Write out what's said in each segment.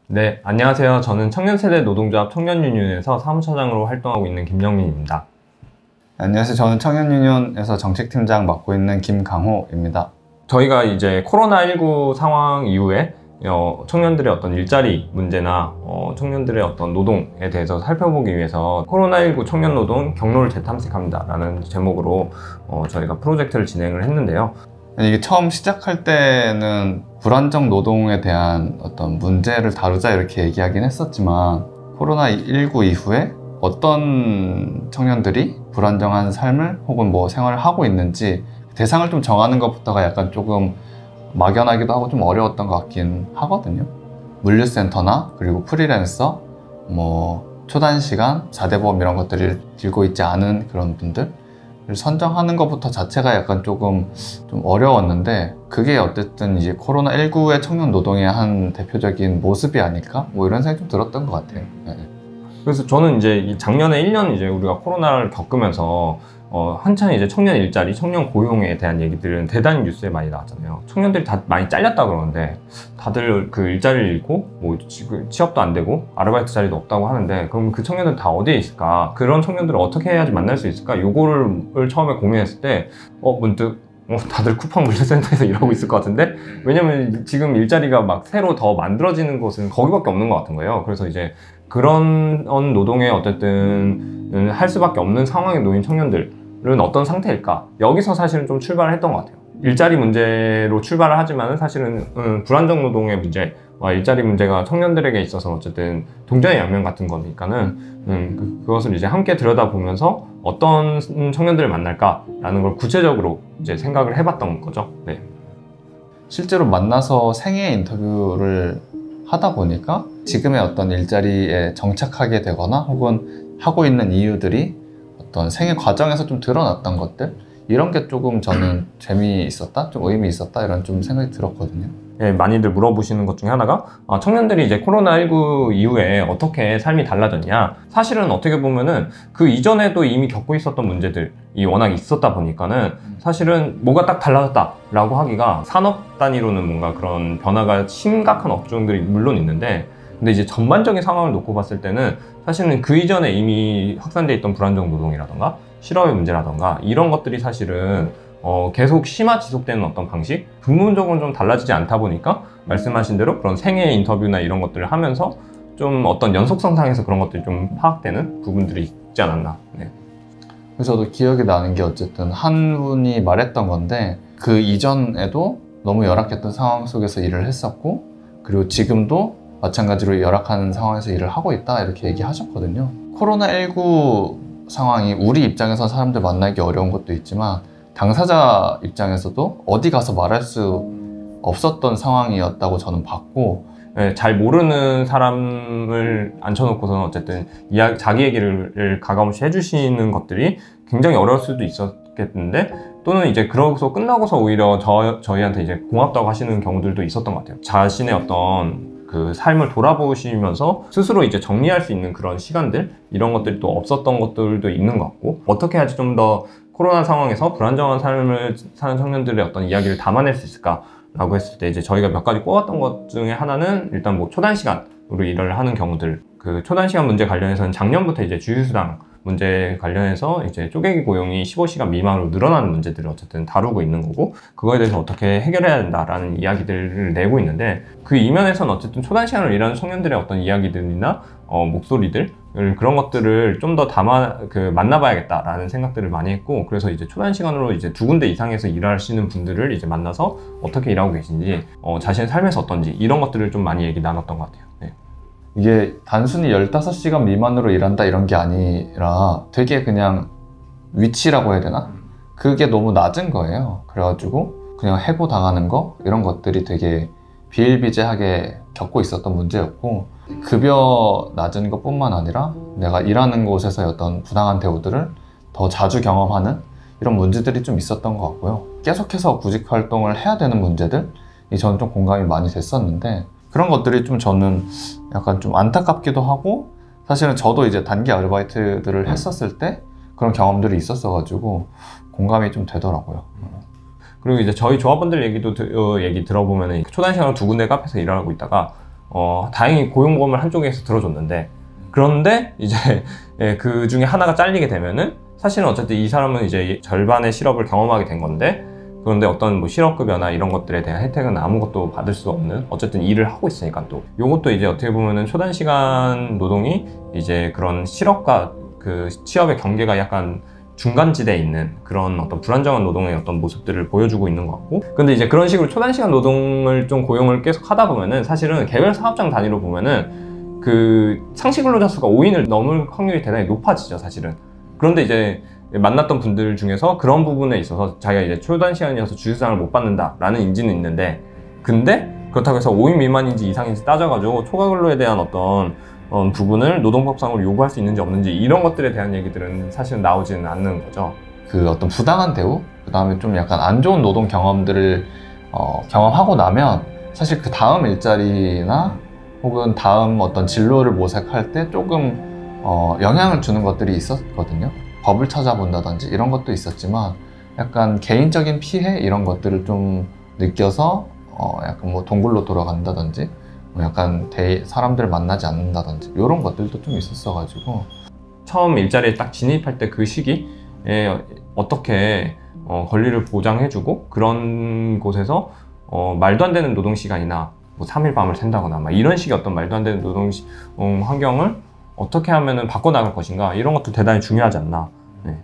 네, 안녕하세요. 저는 청년세대 노동조합 청년유니온에서 사무처장으로 활동하고 있는 김영민입니다. 안녕하세요. 저는 청년유니온에서 정책팀장 맡고 있는 김강호입니다. 저희가 이제 코로나19 상황 이후에 청년들의 어떤 일자리 문제나 청년들의 어떤 노동에 대해서 살펴보기 위해서 코로나19 청년 노동 경로를 재탐색합니다 라는 제목으로 저희가 프로젝트를 진행을 했는데요. 이게 처음 시작할 때는 불안정 노동에 대한 어떤 문제를 다루자 이렇게 얘기하긴 했었지만 코로나19 이후에 어떤 청년들이 불안정한 삶을 혹은 뭐 생활을 하고 있는지 대상을 좀 정하는 것부터가 약간 조금 막연하기도 하고 좀 어려웠던 것 같긴 하거든요. 물류센터나 그리고 프리랜서, 뭐 초단시간, 4대 보험 이런 것들을 들고 있지 않은 그런 분들 선정하는 것부터 자체가 약간 조금 좀 어려웠는데, 그게 어쨌든 이제 코로나19의 청년 노동의 한 대표적인 모습이 아닐까? 뭐 이런 생각이 좀 들었던 것 같아요. 네. 그래서 저는 이제 작년에 1년 이제 우리가 코로나를 겪으면서 한창 이제 청년 일자리, 청년 고용에 대한 얘기들은 대단히 뉴스에 많이 나왔잖아요. 청년들이 다 많이 잘렸다 그러는데 다들 그 일자리를 잃고 뭐 취업도 안 되고 아르바이트 자리도 없다고 하는데, 그럼 그 청년들 다 어디에 있을까? 그런 청년들을 어떻게 해야지 만날 수 있을까? 요거를 처음에 고민했을 때 문득 다들 쿠팡 물류센터에서 일하고 있을 것 같은데, 왜냐면 지금 일자리가 막 새로 더 만들어지는 곳은 거기밖에 없는 것 같은 거예요. 그래서 이제 그런 노동에 어쨌든 할 수밖에 없는 상황에 놓인 청년들은 어떤 상태일까? 여기서 사실은 좀 출발을 했던 것 같아요. 일자리 문제로 출발을 하지만 사실은 불안정 노동의 문제와 일자리 문제가 청년들에게 있어서 어쨌든 동전의 양면 같은 거니까는 그것을 이제 함께 들여다보면서 어떤 청년들을 만날까라는 걸 구체적으로 이제 생각을 해봤던 거죠. 네. 실제로 만나서 생애 인터뷰를 하다 보니까 지금의 어떤 일자리에 정착하게 되거나 혹은 하고 있는 이유들이 어떤 생애 과정에서 좀 드러났던 것들, 이런 게 조금 저는 재미있었다, 좀 의미 있었다 이런 좀 생각이 들었거든요. 네, 많이들 물어보시는 것 중에 하나가 청년들이 이제 코로나19 이후에 어떻게 삶이 달라졌냐. 사실은 어떻게 보면은 그 이전에도 이미 겪고 있었던 문제들이 워낙 있었다 보니까는 사실은 뭐가 딱 달라졌다라고 하기가, 산업 단위로는 뭔가 그런 변화가 심각한 업종들이 물론 있는데, 근데 이제 전반적인 상황을 놓고 봤을 때는 사실은 그 이전에 이미 확산돼 있던 불안정 노동이라던가 실업의 문제라던가 이런 것들이 사실은 계속 지속되는 어떤 방식, 근본적으로는 좀 달라지지 않다 보니까 말씀하신 대로 그런 생애 인터뷰나 이런 것들을 하면서 좀 어떤 연속성상에서 그런 것들이 좀 파악되는 부분들이 있지 않았나. 네. 그래서 저도 기억이 나는 게 어쨌든 한 분이 말했던 건데, 그 이전에도 너무 열악했던 상황 속에서 일을 했었고 그리고 지금도 마찬가지로 열악한 상황에서 일을 하고 있다 이렇게 얘기하셨거든요. 코로나19 상황이 우리 입장에서 사람들 만나기 어려운 것도 있지만 당사자 입장에서도 어디 가서 말할 수 없었던 상황이었다고 저는 봤고, 네, 잘 모르는 사람을 앉혀놓고서는 어쨌든 자기 얘기를 가감없이 해주시는 것들이 굉장히 어려울 수도 있었겠는데, 또는 이제 그러고서 끝나고서 오히려 저희한테 이제 고맙다고 하시는 경우들도 있었던 것 같아요. 자신의 어떤 그 삶을 돌아보시면서 스스로 이제 정리할 수 있는 그런 시간들, 이런 것들이 또 없었던 것들도 있는 것 같고, 어떻게 해야지 좀 더 코로나 상황에서 불안정한 삶을 사는 청년들의 어떤 이야기를 담아낼 수 있을까라고 했을 때, 이제 저희가 몇 가지 꼽았던 것 중에 하나는 일단 뭐 초단시간으로 일을 하는 경우들, 그 초단시간 문제 관련해서는 작년부터 이제 주휴수당 문제 관련해서 이제 쪼개기 고용이 15시간 미만으로 늘어나는 문제들을 어쨌든 다루고 있는 거고, 그거에 대해서 어떻게 해결해야 된다라는 이야기들을 내고 있는데, 그 이면에서는 어쨌든 초단시간으로 일하는 청년들의 어떤 이야기들이나 목소리들, 그런 것들을 좀 더 만나봐야겠다라는 생각들을 많이 했고, 그래서 이제 초단시간으로 이제 2군데 이상에서 일하시는 분들을 이제 만나서 어떻게 일하고 계신지, 자신의 삶에서 어떤지, 이런 것들을 좀 많이 얘기 나눴던 것 같아요. 네. 이게 단순히 15시간 미만으로 일한다 이런 게 아니라 되게 그냥 위치라고 해야 되나? 그게 너무 낮은 거예요. 그래가지고 그냥 해고 당하는 거, 이런 것들이 되게 비일비재하게 겪고 있었던 문제였고, 급여 낮은 것뿐만 아니라 내가 일하는 곳에서의 어떤 부당한 대우들을 더 자주 경험하는 이런 문제들이 좀 있었던 것 같고요. 계속해서 구직 활동을 해야 되는 문제들이 저는 좀 공감이 많이 됐었는데, 그런 것들이 좀 저는 약간 좀 안타깝기도 하고, 사실은 저도 이제 단기 아르바이트들을 했었을 때 그런 경험들이 있었어가지고 공감이 좀 되더라고요. 그리고 이제 저희 조합원들 얘기 들어보면 초단시간으로 2군데 카페에서 일하고 있다가 다행히 고용보험을 한쪽에서 들어줬는데, 그런데 이제 그 중에 하나가 잘리게 되면은 사실은 어쨌든 이 사람은 이제 절반의 실업을 경험하게 된 건데, 그런데 어떤 뭐 실업급여나 이런 것들에 대한 혜택은 아무것도 받을 수 없는, 어쨌든 일을 하고 있으니까 또 요것도 이제 어떻게 보면은 초단시간 노동이 이제 그런 실업과 그 취업의 경계가 약간 중간지대에 있는 그런 어떤 불안정한 노동의 어떤 모습들을 보여주고 있는 것 같고, 근데 이제 그런 식으로 초단시간 노동을 좀 고용을 계속 하다 보면은 사실은 개별 사업장 단위로 보면은 그 상시 근로자 수가 5인을 넘을 확률이 대단히 높아지죠, 사실은. 그런데 이제 만났던 분들 중에서 그런 부분에 있어서 자기가 이제 초단시간이어서 주휴수당을 못 받는다라는 인지는 있는데, 근데 그렇다고 해서 5인 미만인지 이상인지 따져가지고 초과근로에 대한 어떤 부분을 노동법상으로 요구할 수 있는지 없는지 이런 것들에 대한 얘기들은 사실은 나오지는 않는 거죠. 그 어떤 부당한 대우, 그 다음에 좀 약간 안 좋은 노동 경험들을 경험하고 나면 사실 그 다음 일자리나 혹은 다음 어떤 진로를 모색할 때 조금 영향을 주는 것들이 있었거든요. 법을 찾아본다든지 이런 것도 있었지만 약간 개인적인 피해 이런 것들을 좀 느껴서 약간 뭐 동굴로 돌아간다든지 약간 사람들 만나지 않는다든지 이런 것들도 좀 있었어가지고, 처음 일자리에 딱 진입할 때 그 시기에 어떻게 권리를 보장해주고 그런 곳에서 말도 안 되는 노동시간이나 뭐 3일 밤을 샌다거나 막 이런 식의 어떤 말도 안 되는 노동 환경을 어떻게 하면은 바꿔나갈 것인가, 이런 것도 대단히 중요하지 않나. 네.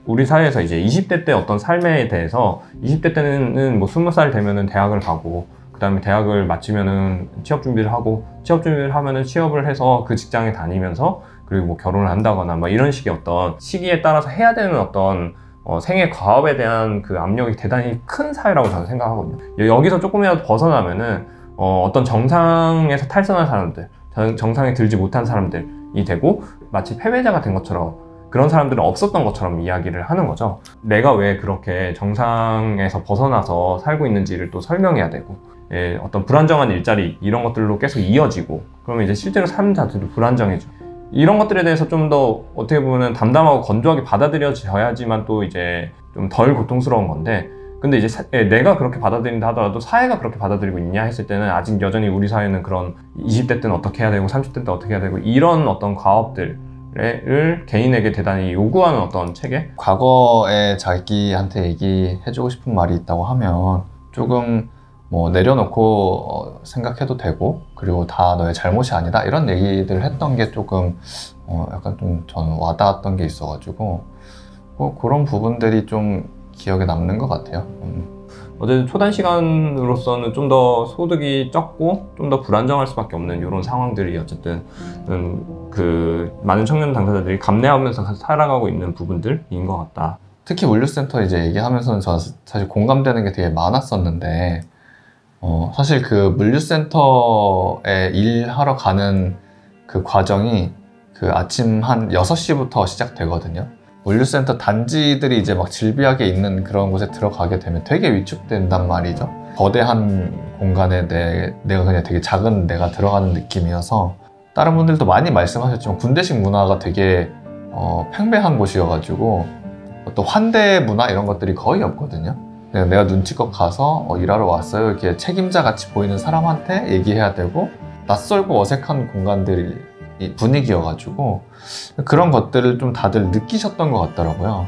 우리 사회에서 이제 20대 때 어떤 삶에 대해서 20대 때는 뭐 20살 되면은 대학을 가고, 그 다음에 대학을 마치면은 취업 준비를 하고, 취업 준비를 하면은 취업을 해서 그 직장에 다니면서 그리고 뭐 결혼을 한다거나 막 이런 식의 어떤 시기에 따라서 해야 되는 어떤 생애 과업에 대한 그 압력이 대단히 큰 사회라고 저는 생각하거든요. 여기서 조금이라도 벗어나면은 어떤 정상에서 탈선한 사람들, 정상에 들지 못한 사람들이 되고 마치 패배자가 된 것처럼, 그런 사람들은 없었던 것처럼 이야기를 하는 거죠. 내가 왜 그렇게 정상에서 벗어나서 살고 있는지를 또 설명해야 되고, 어떤 불안정한 일자리 이런 것들로 계속 이어지고, 그러면 이제 실제로 삶 자체도 불안정해지고, 이런 것들에 대해서 좀 더 어떻게 보면 담담하고 건조하게 받아들여져야지만 또 이제 좀 덜 고통스러운 건데, 근데 이제 내가 그렇게 받아들인다 하더라도 사회가 그렇게 받아들이고 있냐 했을 때는 아직 여전히 우리 사회는 그런 20대 때는 어떻게 해야 되고 30대 때 어떻게 해야 되고 이런 어떤 과업들을 개인에게 대단히 요구하는 어떤 체계? 과거에 자기한테 얘기해주고 싶은 말이 있다고 하면 조금 뭐 내려놓고 생각해도 되고, 그리고 다 너의 잘못이 아니다 이런 얘기들을 했던 게 조금 약간 좀 저는 와닿았던 게 있어가지고 그런 부분들이 좀 기억에 남는 것 같아요. 어쨌든 초단시간으로서는 좀 더 소득이 적고 좀 더 불안정할 수밖에 없는 이런 상황들이 어쨌든 그 많은 청년 당사자들이 감내하면서 살아가고 있는 부분들인 것 같다. 특히 물류센터 이제 얘기하면서는 저 사실 공감되는 게 되게 많았었는데, 사실 그 물류센터에 일하러 가는 그 과정이 그 아침 한 6시부터 시작되거든요. 물류센터 단지들이 이제 막 질비하게 있는 그런 곳에 들어가게 되면 되게 위축된단 말이죠. 거대한 공간에 내가 그냥 되게 작은 내가 들어가는 느낌이어서, 다른 분들도 많이 말씀하셨지만 군대식 문화가 되게 팽배한 곳이어가지고 어떤 환대 문화 이런 것들이 거의 없거든요. 내가 눈치껏 가서 일하러 왔어요 이렇게 책임자 같이 보이는 사람한테 얘기해야 되고, 낯설고 어색한 공간들이 분위기여가지고 그런 것들을 좀 다들 느끼셨던 것 같더라고요.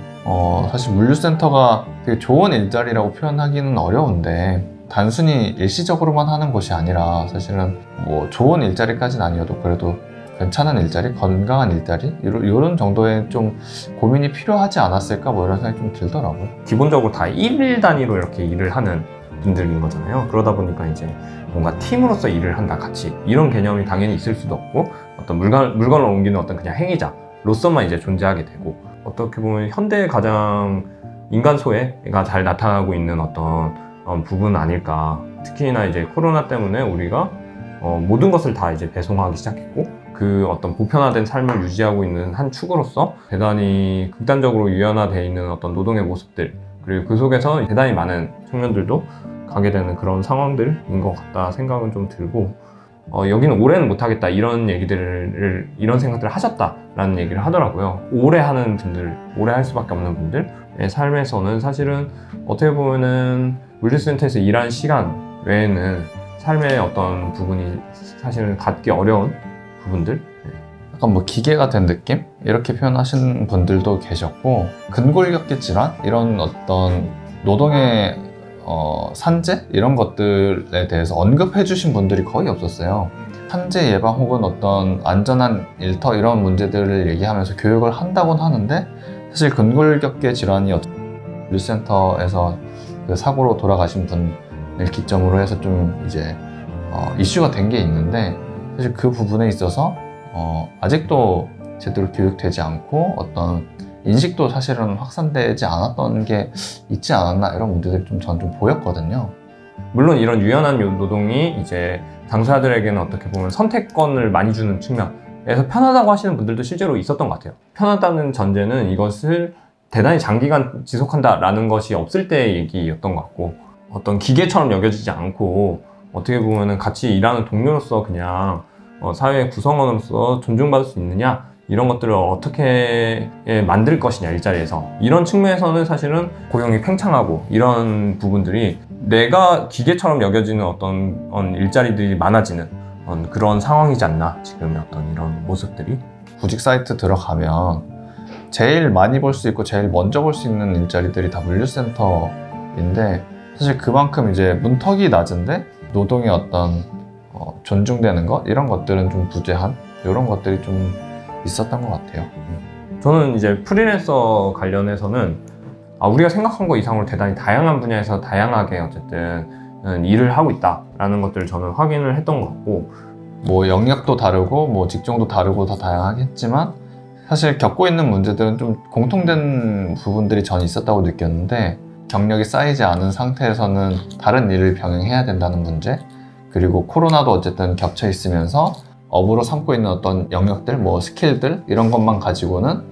사실 물류센터가 되게 좋은 일자리라고 표현하기는 어려운데, 단순히 일시적으로만 하는 곳이 아니라 사실은 뭐 좋은 일자리까지는 아니어도 그래도 괜찮은 일자리, 건강한 일자리 이런 정도의 좀 고민이 필요하지 않았을까 뭐 이런 생각이 좀 들더라고요. 기본적으로 다 1일 단위로 이렇게 일을 하는 분들인 거잖아요. 그러다 보니까 이제 뭔가 팀으로서 일을 한다 같이 이런 개념이 당연히 있을 수도 없고, 어떤 물건을 옮기는 어떤 그냥 행위자로서만 이제 존재하게 되고, 어떻게 보면 현대의 가장 인간 소외가 잘 나타나고 있는 어떤 부분 아닐까. 특히나 이제 코로나 때문에 우리가 모든 것을 다 이제 배송하기 시작했고, 그 어떤 보편화된 삶을 유지하고 있는 한 축으로서 대단히 극단적으로 유연화되어 있는 어떤 노동의 모습들, 그리고 그 속에서 대단히 많은 청년들도 가게 되는 그런 상황들인 것 같다 생각은 좀 들고, 여기는 오래는 못하겠다 이런 얘기들을, 이런 생각들을 하셨다라는 얘기를 하더라고요. 오래 하는 분들, 오래 할 수밖에 없는 분들의 삶에서는 사실은 어떻게 보면은 물류센터에서 일한 시간 외에는 삶의 어떤 부분이 사실은 갖기 어려운 부분들. 약간 뭐 기계가 된 느낌? 이렇게 표현하시는 분들도 계셨고, 근골격계 질환? 이런 어떤 노동의 산재? 이런 것들에 대해서 언급해 주신 분들이 거의 없었어요. 산재 예방 혹은 어떤 안전한 일터 이런 문제들을 얘기하면서 교육을 한다곤 하는데, 사실 근골격계 질환이 물류센터에서 그 사고로 돌아가신 분을 기점으로 해서 좀 이제 이슈가 된 게 있는데, 사실 그 부분에 있어서 아직도 제대로 교육되지 않고 어떤 인식도 사실은 확산되지 않았던 게 있지 않았나, 이런 문제들이 저는 좀 보였거든요. 물론 이런 유연한 노동이 이제 당사자들에게는 어떻게 보면 선택권을 많이 주는 측면에서 편하다고 하시는 분들도 실제로 있었던 것 같아요. 편하다는 전제는 이것을 대단히 장기간 지속한다라는 것이 없을 때의 얘기였던 것 같고, 어떤 기계처럼 여겨지지 않고 어떻게 보면 같이 일하는 동료로서 그냥 사회의 구성원으로서 존중받을 수 있느냐, 이런 것들을 어떻게 만들 것이냐, 일자리에서. 이런 측면에서는 사실은 고용이 팽창하고 이런 부분들이 내가 기계처럼 여겨지는 어떤 일자리들이 많아지는 그런 상황이지 않나, 지금의 어떤 이런 모습들이. 구직 사이트 들어가면 제일 많이 볼 수 있고 제일 먼저 볼 수 있는 일자리들이 다 물류센터인데, 사실 그만큼 이제 문턱이 낮은데 노동의 어떤 존중되는 것, 이런 것들은 좀 부재한, 이런 것들이 좀 있었던 것 같아요. 저는 이제 프리랜서 관련해서는 우리가 생각한 것 이상으로 대단히 다양한 분야에서 다양하게 어쨌든 일을 하고 있다라는 것들을 저는 확인을 했던 것 같고, 뭐 영역도 다르고 뭐 직종도 다르고 다 다양하겠지만, 사실 겪고 있는 문제들은 좀 공통된 부분들이 전 있었다고 느꼈는데, 경력이 쌓이지 않은 상태에서는 다른 일을 병행해야 된다는 문제, 그리고 코로나도 어쨌든 겹쳐 있으면서 업으로 삼고 있는 어떤 영역들, 뭐 스킬들, 이런 것만 가지고는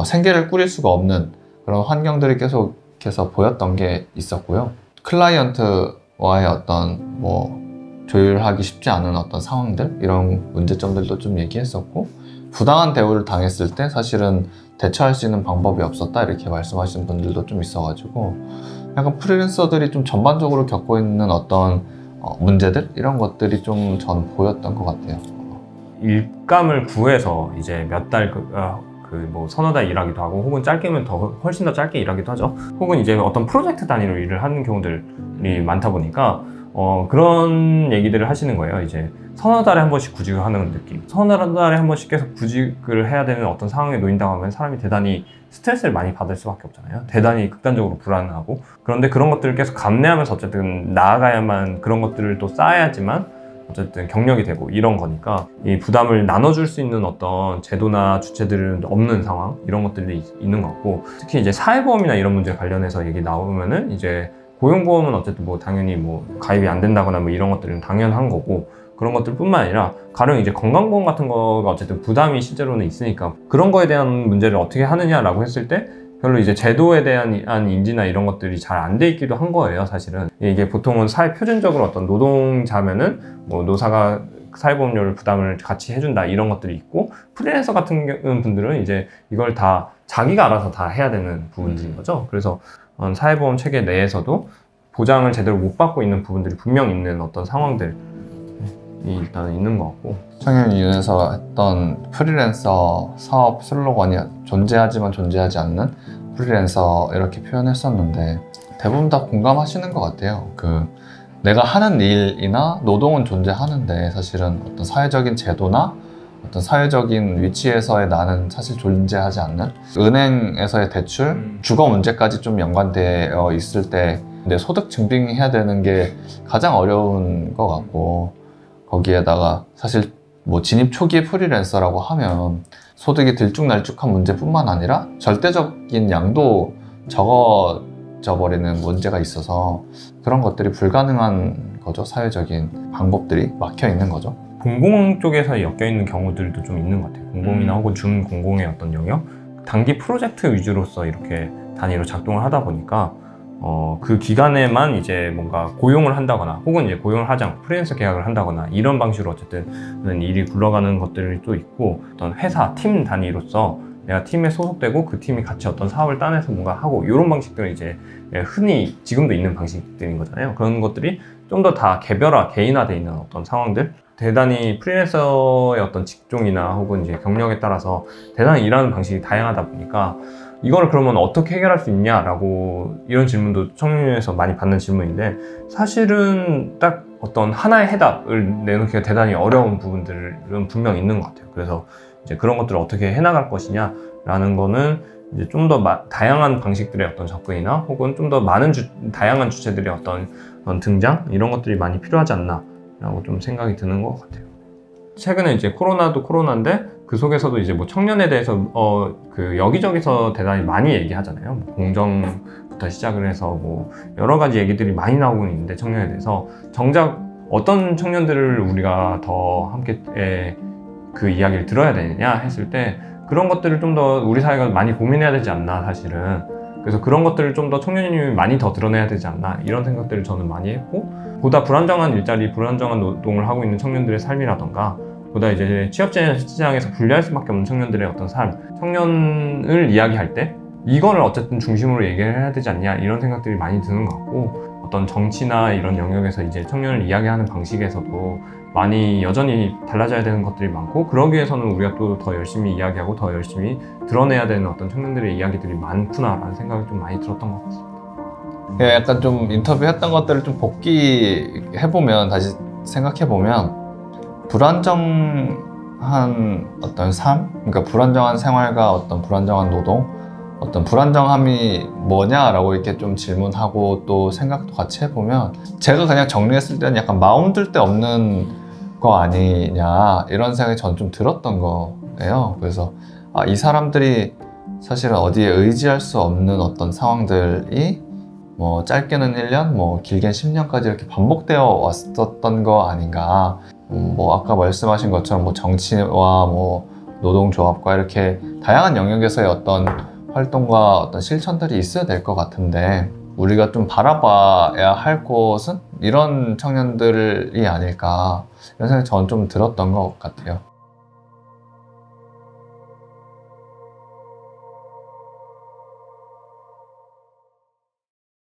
생계를 꾸릴 수가 없는 그런 환경들이 계속해서 보였던 게 있었고요. 클라이언트와의 어떤 뭐 조율하기 쉽지 않은 어떤 상황들, 이런 문제점들도 좀 얘기했었고, 부당한 대우를 당했을 때 사실은 대처할 수 있는 방법이 없었다, 이렇게 말씀하시는 분들도 좀 있어가지고, 약간 프리랜서들이 좀 전반적으로 겪고 있는 어떤 문제들, 이런 것들이 좀 전 보였던 것 같아요. 일감을 구해서 이제 몇 달 뭐 서너 달 일하기도 하고, 혹은 짧게면 훨씬 더 짧게 일하기도 하죠. 혹은 이제 어떤 프로젝트 단위로 일을 하는 경우들이 많다 보니까 그런 얘기들을 하시는 거예요. 이제 서너 달에 한 번씩 구직을 하는 느낌, 서너 달에 한 번씩 계속 구직을 해야 되는 어떤 상황에 놓인다고 하면 사람이 대단히 스트레스를 많이 받을 수밖에 없잖아요. 대단히 극단적으로 불안하고. 그런데 그런 것들을 계속 감내하면서 어쨌든 나아가야만, 그런 것들을 또 쌓아야지만 어쨌든 경력이 되고, 이런 거니까 이 부담을 나눠줄 수 있는 어떤 제도나 주체들은 없는 상황, 이런 것들이 있는 것 같고, 특히 이제 사회보험이나 이런 문제 관련해서 얘기 나오면은 이제 고용보험은 어쨌든 뭐 당연히 뭐 가입이 안 된다거나 뭐 이런 것들은 당연한 거고, 그런 것들뿐만 아니라 가령 이제 건강보험 같은 거가 어쨌든 부담이 실제로는 있으니까, 그런 거에 대한 문제를 어떻게 하느냐라고 했을 때 별로 이제 제도에 대한 인지나 이런 것들이 잘 안 돼 있기도 한 거예요, 사실은. 이게 보통은 사회 표준적으로 어떤 노동자면은 뭐 노사가 사회보험료를 부담을 같이 해준다, 이런 것들이 있고, 프리랜서 같은 분들은 이제 이걸 다 자기가 알아서 다 해야 되는 부분들인 거죠. 그래서 사회보험 체계 내에서도 보장을 제대로 못 받고 있는 부분들이 분명 있는 어떤 상황들이 일단은 있는 것 같고. 청년위원회에서 했던 프리랜서 사업 슬로건이 존재하지만 존재하지 않는 프리랜서, 이렇게 표현했었는데 대부분 다 공감하시는 것 같아요. 내가 하는 일이나 노동은 존재하는데 사실은 어떤 사회적인 제도나 어떤 사회적인 위치에서의 나는 사실 존재하지 않는, 은행에서의 대출, 주거 문제까지 좀 연관되어 있을 때 내 소득 증빙해야 되는 게 가장 어려운 것 같고, 거기에다가 사실 뭐 진입 초기에 프리랜서라고 하면 소득이 들쭉날쭉한 문제뿐만 아니라 절대적인 양도 적어져 버리는 문제가 있어서 그런 것들이 불가능한 거죠. 사회적인 방법들이 막혀 있는 거죠. 공공 쪽에서 엮여 있는 경우들도 좀 있는 것 같아요. 공공이나 혹은 준공공의 어떤 영역, 단기 프로젝트 위주로서 이렇게 단위로 작동을 하다 보니까 그 기간에만 이제 뭔가 고용을 한다거나, 혹은 이제 고용을 하지 않고 프리랜서 계약을 한다거나, 이런 방식으로 어쨌든 일이 굴러가는 것들이 또 있고, 어떤 회사 팀 단위로서 내가 팀에 소속되고 그 팀이 같이 어떤 사업을 따내서 뭔가 하고 이런 방식들은 이제 흔히 지금도 있는 방식들인 거잖아요. 그런 것들이 좀 더 다 개인화되어 있는 어떤 상황들, 대단히 프리랜서의 어떤 직종이나 혹은 이제 경력에 따라서 대단히 일하는 방식이 다양하다 보니까 이거를 그러면 어떻게 해결할 수 있냐라고 이런 질문도 청년에서 많이 받는 질문인데, 사실은 딱 어떤 하나의 해답을 내놓기가 대단히 어려운 부분들은 분명 있는 것 같아요. 그래서 이제 그런 것들을 어떻게 해나갈 것이냐라는 거는 이제 좀 더 다양한 방식들의 어떤 접근이나 혹은 좀 더 많은 다양한 주체들의 어떤 등장, 이런 것들이 많이 필요하지 않나라고 좀 생각이 드는 것 같아요. 최근에 이제 코로나도 코로나인데 그 속에서도 이제 뭐 청년에 대해서 그 여기저기서 대단히 많이 얘기하잖아요. 뭐 공정부터 시작을 해서 뭐 여러 가지 얘기들이 많이 나오고 있는데, 청년에 대해서 정작 어떤 청년들을 우리가 더 함께 그 이야기를 들어야 되느냐 했을 때, 그런 것들을 좀 더 우리 사회가 많이 고민해야 되지 않나, 사실은. 그래서 그런 것들을 좀 더 청년이 많이 더 드러내야 되지 않나, 이런 생각들을 저는 많이 했고, 보다 불안정한 일자리, 불안정한 노동을 하고 있는 청년들의 삶이라던가, 보다 이제 취업 시장에서 불리할 수밖에 없는 청년들의 어떤 삶, 청년을 이야기할 때 이거를 어쨌든 중심으로 얘기를 해야 되지 않냐, 이런 생각들이 많이 드는 것 같고, 어떤 정치나 이런 영역에서 이제 청년을 이야기하는 방식에서도 많이 여전히 달라져야 되는 것들이 많고, 그러기 위해서는 우리가 또 더 열심히 이야기하고 더 열심히 드러내야 되는 어떤 청년들의 이야기들이 많구나라는 생각이 좀 많이 들었던 것 같습니다. 약간 좀 인터뷰했던 것들을 좀 복귀해보면, 다시 생각해보면, 불안정한 어떤 삶? 그러니까 불안정한 생활과 어떤 불안정한 노동? 어떤 불안정함이 뭐냐라고 이렇게 좀 질문하고 또 생각도 같이 해보면, 제가 그냥 정리했을 때는 약간 마음 둘 데 없는 거 아니냐, 이런 생각이 저는 좀 들었던 거예요. 그래서 이 사람들이 사실은 어디에 의지할 수 없는 어떤 상황들이 뭐 짧게는 1년, 뭐 길게는 10년까지 이렇게 반복되어 왔었던 거 아닌가. 뭐 아까 말씀하신 것처럼 뭐 정치와 뭐 노동조합과 이렇게 다양한 영역에서의 어떤 활동과 어떤 실천들이 있어야 될 것 같은데, 우리가 좀 바라봐야 할 곳은 이런 청년들이 아닐까, 이런 생각이 저는 좀 들었던 것 같아요.